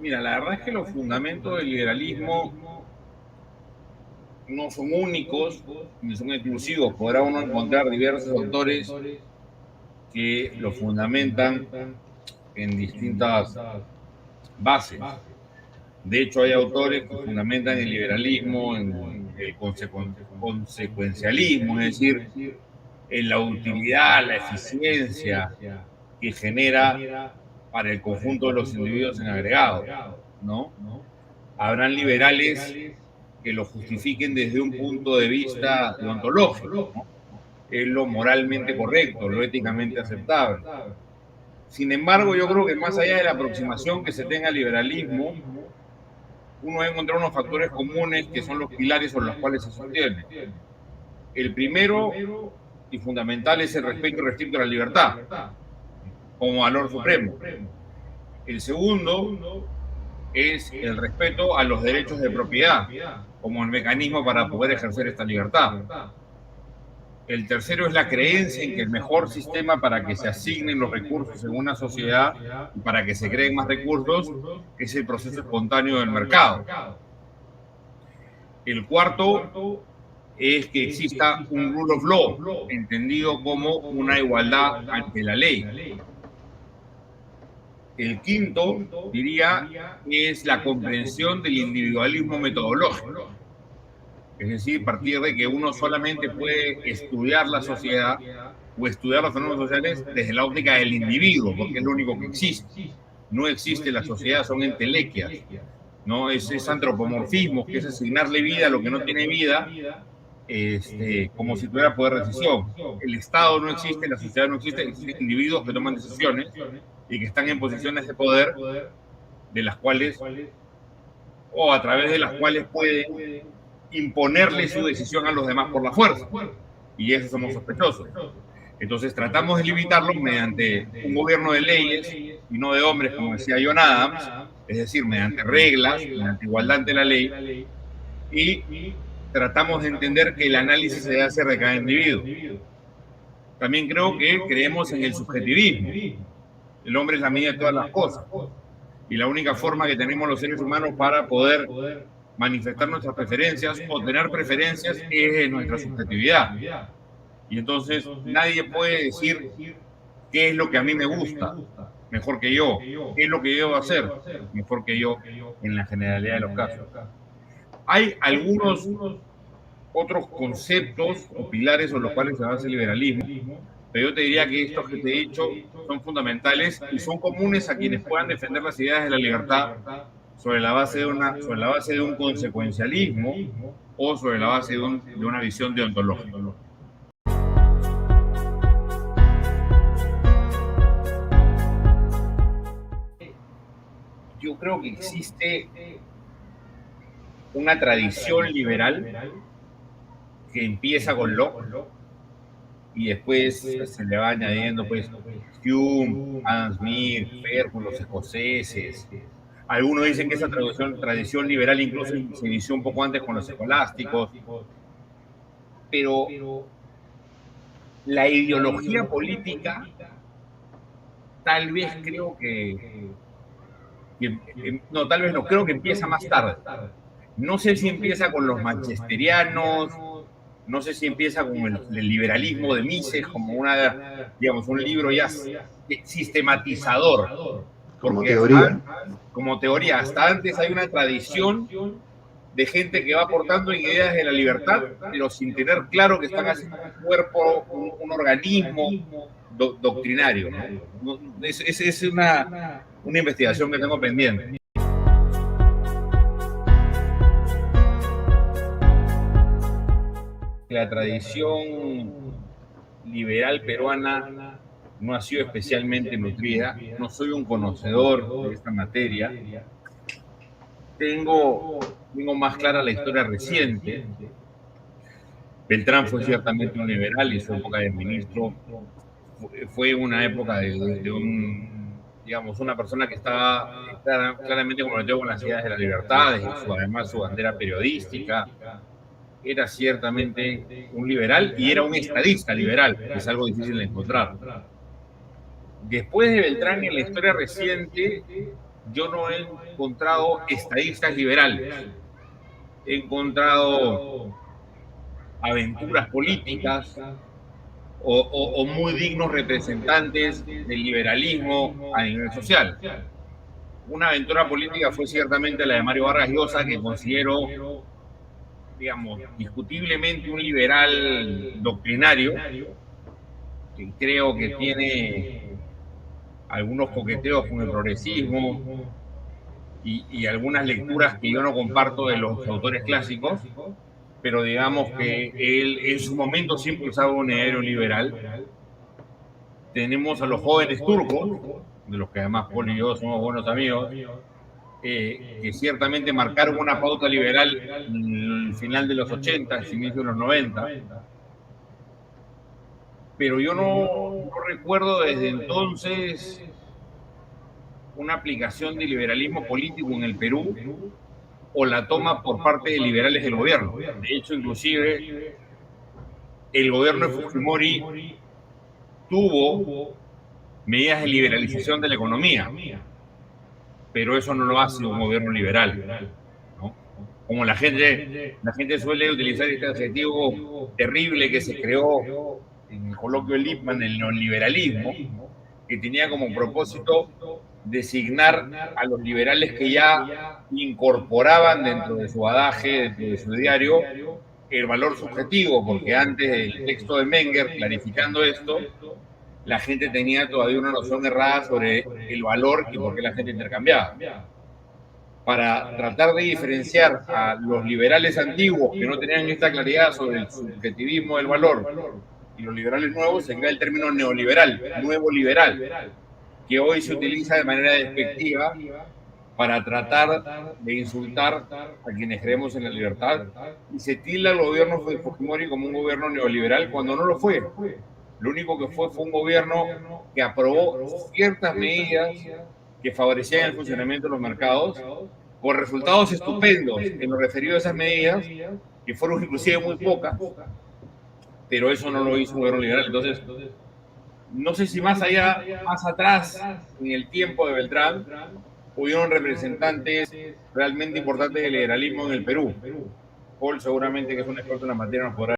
Mira, la verdad es que los fundamentos del liberalismo no son únicos ni son exclusivos. Podrá uno encontrar diversos autores que lo fundamentan en distintas bases. De hecho, hay autores que fundamentan el liberalismo en el consecuencialismo, es decir, en la utilidad, la eficiencia que genera para el conjunto de los individuos en agregado, ¿no? Habrán liberales que lo justifiquen desde un punto de vista deontológico, ¿no? Es lo moralmente correcto, lo éticamente aceptable. Sin embargo, yo creo que más allá de la aproximación que se tenga al liberalismo, uno va a encontrar unos factores comunes que son los pilares sobre los cuales se sostiene. El primero y fundamental es el respeto irrestricto a la libertad como valor supremo. El segundo es el respeto a los derechos de propiedad como el mecanismo para poder ejercer esta libertad. El tercero es la creencia en que el mejor sistema para que se asignen los recursos en una sociedad y para que se creen más recursos es el proceso espontáneo del mercado. El cuarto es que exista un rule of law, entendido como una igualdad ante la ley. El quinto, diría, es la comprensión del individualismo metodológico. Es decir, partir de que uno solamente puede estudiar la sociedad o estudiar los fenómenos sociales desde la óptica del individuo, porque es lo único que existe. No existe la sociedad, son entelequias, ¿no? Es antropomorfismo, que es asignarle vida a lo que no tiene vida, como si tuviera poder de decisión. El Estado no existe, la sociedad no existe, existen individuos que toman decisiones y que están en posiciones de poder, de las cuales, o a través de las cuales pueden imponerle su decisión a los demás por la fuerza. Y eso somos sospechosos. Entonces tratamos de limitarlo mediante un gobierno de leyes y no de hombres, como decía John Adams, es decir, mediante reglas, mediante igualdad ante la ley, y tratamos de entender que el análisis se debe hacer de cada individuo. También creo que creemos en el subjetivismo. El hombre es la medida de todas las cosas. Y la única forma que tenemos los seres humanos para poder manifestar nuestras preferencias o tener preferencias es nuestra subjetividad. Y entonces nadie puede decir qué es lo que a mí me gusta mejor que yo, qué es lo que yo debo hacer mejor que yo en la generalidad de los casos. Hay algunos otros conceptos o pilares sobre los cuales se basa el liberalismo, pero yo te diría que estos que te he dicho son fundamentales y son comunes a quienes puedan defender las ideas de la libertad sobre la base de un consecuencialismo o sobre la base de una visión deontológica. Yo creo que existe una tradición liberal que empieza con Locke y después se le va añadiendo pues Hume, Adam Smith, Ferguson, los escoceses. Algunos dicen que esa tradición liberal incluso se inició un poco antes con los escolásticos, pero la ideología política tal vez no, tal vez no, creo que empieza más tarde. No sé si empieza con los manchesterianos, no sé si empieza con el liberalismo de Mises como un libro ya sistematizador. Como teoría. Como teoría, hasta antes hay una tradición de gente que va aportando ideas de la libertad, pero sin tener claro que están haciendo un cuerpo, un organismo doctrinario, ¿no? Es una investigación que tengo pendiente. La tradición liberal peruana no ha sido especialmente nutrida. No soy un conocedor de esta materia. Tengo más clara la historia reciente. Beltrán fue ciertamente un liberal y su época de ministro fue una época de una persona que estaba claramente comprometido con las ideas de la libertad, y además su bandera periodística. Era ciertamente un liberal y era un estadista liberal, que es algo difícil de encontrar. Después de Beltrán, en la historia reciente, yo no he encontrado estadistas liberales. He encontrado aventuras políticas o muy dignos representantes del liberalismo a nivel social. Una aventura política fue ciertamente la de Mario Vargas Llosa, que considero, digamos, discutiblemente un liberal doctrinario, que creo que tiene algunos coqueteos con el progresismo y algunas lecturas que yo no comparto de los autores clásicos, pero digamos que él en su momento siempre usaba un ideario liberal. Tenemos a los jóvenes turcos, de los que además Paul y yo somos buenos amigos, que ciertamente marcaron una pauta liberal en el final de los 80, inicio de los 90, pero yo no recuerdo desde entonces una aplicación de liberalismo político en el Perú o la toma por parte de liberales del gobierno. De hecho, inclusive, el gobierno de Fujimori tuvo medidas de liberalización de la economía, pero eso no lo hace un gobierno liberal, ¿no? Como la gente suele utilizar este adjetivo terrible que se creó en el coloquio de Lippmann, el neoliberalismo, que tenía como propósito designar a los liberales que ya incorporaban dentro de su badaje, dentro de su diario, el valor subjetivo, porque antes del texto de Menger, clarificando esto, la gente tenía todavía una noción errada sobre el valor y por qué la gente intercambiaba. Para tratar de diferenciar a los liberales antiguos que no tenían esta claridad sobre el subjetivismo del valor y los liberales nuevos, se crea el término neoliberal, nuevo liberal, que hoy se utiliza de manera despectiva para tratar de insultar a quienes creemos en la libertad, y se tilda al gobierno de Fujimori como un gobierno neoliberal cuando no lo fue. Lo único que fue un gobierno que aprobó ciertas medidas que favorecían el funcionamiento de los mercados, con resultados estupendos en lo referido a esas medidas, que fueron inclusive muy pocas, pero eso no lo hizo un gobierno liberal. Entonces, no sé si más allá, más atrás, en el tiempo de Beltrán, hubieron representantes realmente importantes del liberalismo en el Perú. Paul, seguramente que es un experto en la materia, nos podrá